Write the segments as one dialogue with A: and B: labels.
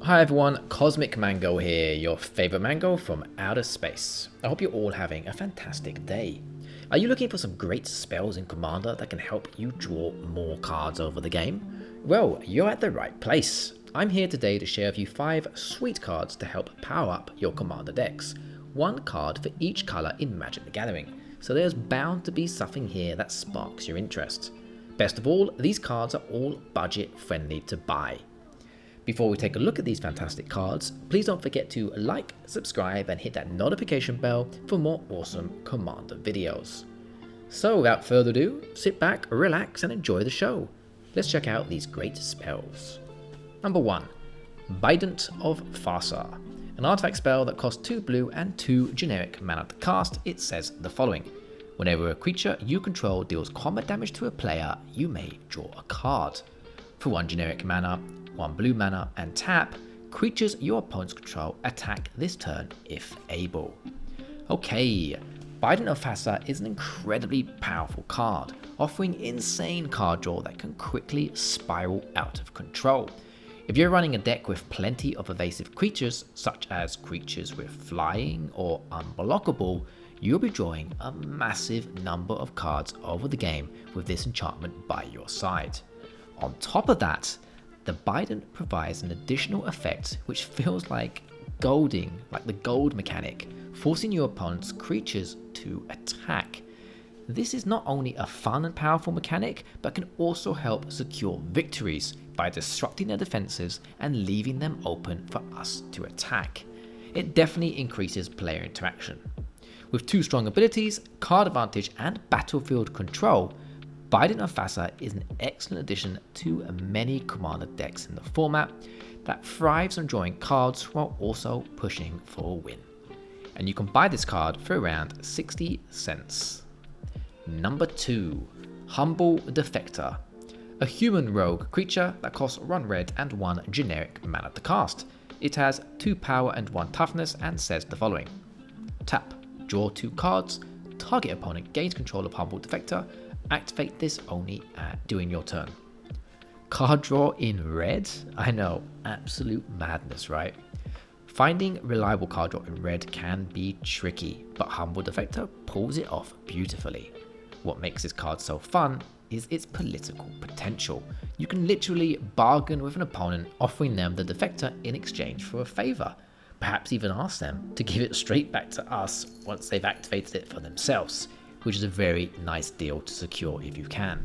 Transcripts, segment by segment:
A: Hi everyone, Cosmic Mango here, your favorite mango from outer space. I hope you're all having a fantastic day. Are you looking for some great spells in Commander that can help you draw more cards over the game? Well, you're at the right place. I'm here today to share with you 5 sweet cards to help power up your Commander decks. One card for each colour in Magic the Gathering, so there's bound to be something here that sparks your interest. Best of all, these cards are all budget friendly to buy. Before we take a look at these fantastic cards, please don't forget to like, subscribe and hit that notification bell for more awesome Commander videos. So without further ado, sit back, relax and enjoy the show. Let's check out these great spells. Number 1. Bident of Thassa. An artifact spell that costs 2 blue and 2 generic mana to cast. It says the following. Whenever a creature you control deals combat damage to a player, you may draw a card. For 1 generic mana, 1 blue mana and tap, creatures your opponents control attack this turn if able. Okay, Bident of Thassa is an incredibly powerful card, offering insane card draw that can quickly spiral out of control. If you're running a deck with plenty of evasive creatures, such as creatures with flying or unblockable, you'll be drawing a massive number of cards over the game with this enchantment by your side. On top of that, the Bident provides an additional effect which feels like golding, like the gold mechanic, forcing your opponent's creatures to attack. This is not only a fun and powerful mechanic, but can also help secure victories by disrupting their defenses and leaving them open for us to attack. It definitely increases player interaction. With 2 strong abilities, card advantage and battlefield control, Bident of Thassa is an excellent addition to many Commander decks in the format that thrives on drawing cards while also pushing for a win. And you can buy this card for around 60 cents. Number 2. Humble Defector. A human rogue creature that costs 1 red and 1 generic mana to cast. It has 2 power and 1 toughness and says the following. Tap, draw 2 cards, target opponent gains control of Humble Defector. Activate this only during your turn. Card draw in red? I know, absolute madness, right? Finding reliable card draw in red can be tricky, but Humble Defector pulls it off beautifully. What makes this card so fun is its political potential. You can literally bargain with an opponent, offering them the Defector in exchange for a favour. Perhaps even ask them to give it straight back to us once they've activated it for themselves, which is a very nice deal to secure if you can.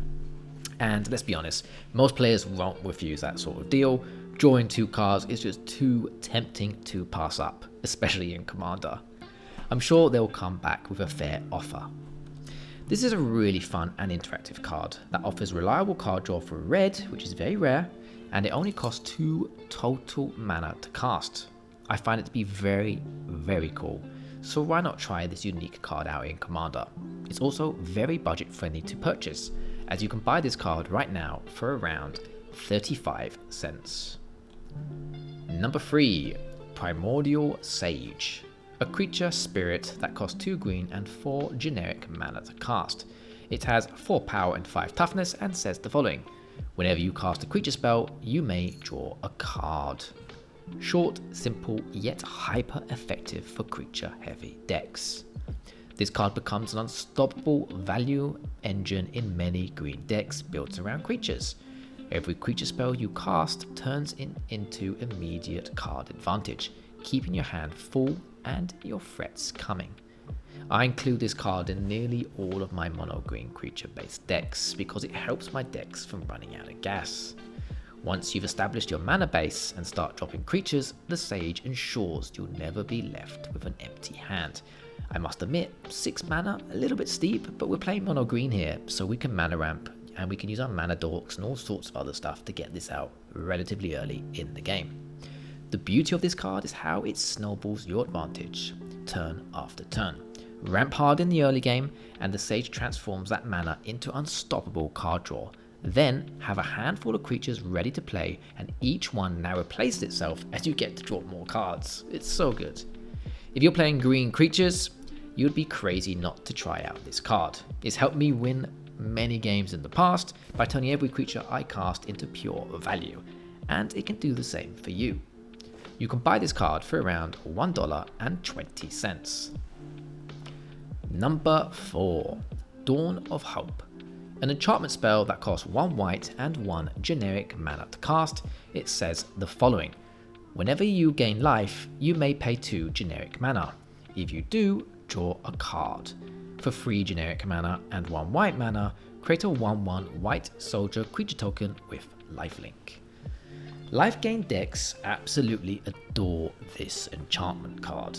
A: And let's be honest, most players won't refuse that sort of deal. Drawing 2 cards is just too tempting to pass up, especially in Commander. I'm sure they'll come back with a fair offer. This is a really fun and interactive card that offers reliable card draw for red, which is very rare, and it only costs 2 total mana to cast. I find it to be very, very cool. So why not try this unique card out in Commander? It's also very budget friendly to purchase, as you can buy this card right now for around 35 cents. Number 3. Primordial Sage. A creature spirit that costs 2 green and 4 generic mana to cast. It has 4 power and 5 toughness and says the following. Whenever you cast a creature spell, you may draw a card. Short, simple, yet hyper effective for creature heavy decks. This card becomes an unstoppable value engine in many green decks built around creatures. Every creature spell you cast turns into immediate card advantage, keeping your hand full and your threats coming. I include this card in nearly all of my mono green creature based decks because it helps my decks from running out of gas. Once you've established your mana base and start dropping creatures, the Sage ensures you'll never be left with an empty hand. I must admit, 6 mana, a little bit steep, but we're playing mono green here, so we can mana ramp and we can use our mana dorks and all sorts of other stuff to get this out relatively early in the game. The beauty of this card is how it snowballs your advantage, turn after turn. Ramp hard in the early game, and the Sage transforms that mana into unstoppable card draw. Then have a handful of creatures ready to play, and each one now replaces itself as you get to draw more cards. It's so good. If you're playing green creatures, you'd be crazy not to try out this card. It's helped me win many games in the past by turning every creature I cast into pure value, and it can do the same for you. You can buy this card for around $1.20. Number 4. Dawn of Hope. An enchantment spell that costs 1 white and 1 generic mana to cast. It says the following. Whenever you gain life, you may pay 2 generic mana. If you do, draw a card. For 3 generic mana and 1 white mana, create a 1/1 white soldier creature token with lifelink. Life gain decks absolutely adore this enchantment card.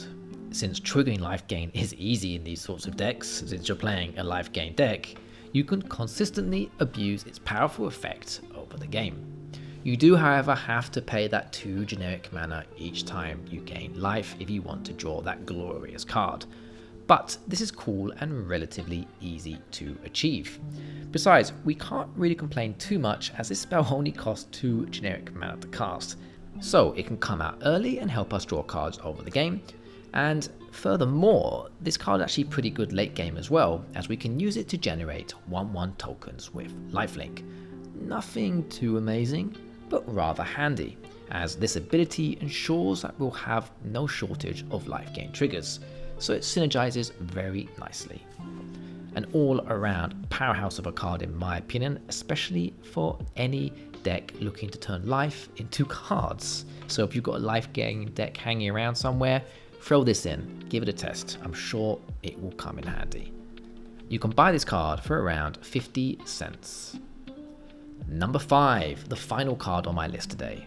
A: Since triggering life gain is easy in these sorts of decks, since you're playing a life gain deck, you can consistently abuse its powerful effect over the game. You do, however, have to pay that 2 generic mana each time you gain life if you want to draw that glorious card. But this is cool and relatively easy to achieve. Besides, we can't really complain too much as this spell only costs 2 generic mana to cast, so it can come out early and help us draw cards over the game. And furthermore, this card is actually pretty good late game as well, as we can use it to generate 1/1 tokens with lifelink. Nothing too amazing, but rather handy, as this ability ensures that we'll have no shortage of life gain triggers, so it synergizes very nicely. An all-around powerhouse of a card in my opinion, especially for any deck looking to turn life into cards. So if you've got a life gain deck hanging around somewhere, throw this in, give it a test, I'm sure it will come in handy. You can buy this card for around 50 cents. Number 5, the final card on my list today,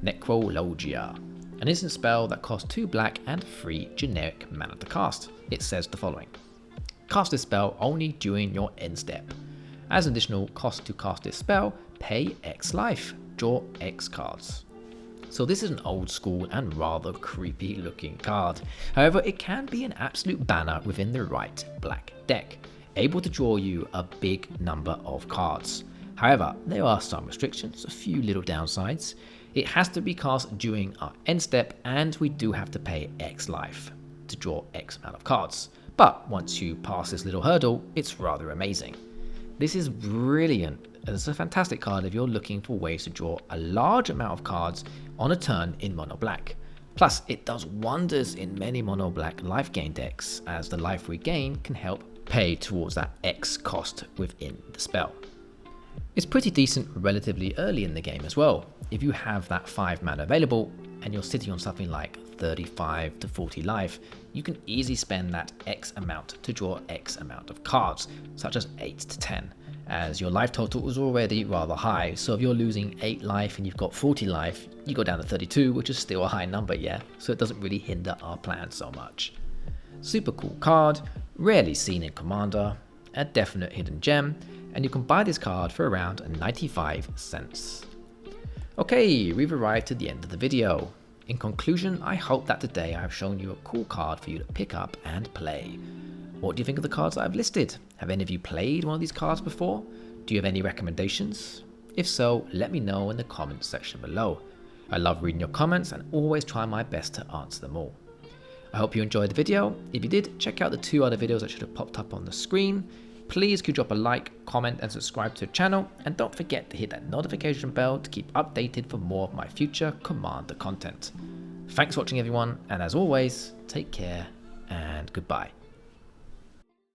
A: Necrologia. An instant spell that costs 2 black and 3 generic mana to cast. It says the following. Cast this spell only during your end step. As an additional cost to cast this spell, pay X life, draw X cards. So this is an old school and rather creepy looking card. However, it can be an absolute banner within the right black deck, able to draw you a big number of cards. However, there are some restrictions, a few little downsides. It has to be cast during our end step and we do have to pay X life to draw X amount of cards. But once you pass this little hurdle, it's rather amazing. This is brilliant. It's a fantastic card if you're looking for ways to draw a large amount of cards on a turn in mono black. Plus, it does wonders in many mono black life gain decks, as the life we gain can help pay towards that X cost within the spell. It's pretty decent relatively early in the game as well. If you have that 5 mana available and you're sitting on something like 35 to 40 life, you can easily spend that X amount to draw X amount of cards, such as 8 to 10, as your life total is already rather high. So if you're losing 8 life and you've got 40 life, you go down to 32, which is still a high number, yeah, so it doesn't really hinder our plan so much. Super cool card, rarely seen in Commander, a definite hidden gem, and you can buy this card for around 95 cents. Okay, we've arrived to the end of the video. In conclusion, I hope that today I've shown you a cool card for you to pick up and play. What do you think of the cards that I've listed? Have any of you played one of these cards before? Do you have any recommendations? If so, let me know in the comments section below. I love reading your comments and always try my best to answer them all. I hope you enjoyed the video. If you did, check out the 2 other videos that should have popped up on the screen. Please could drop a like, comment and subscribe to the channel, and don't forget to hit that notification bell to keep updated for more of my future Commander content. Thanks for watching everyone, and as always, take care and goodbye.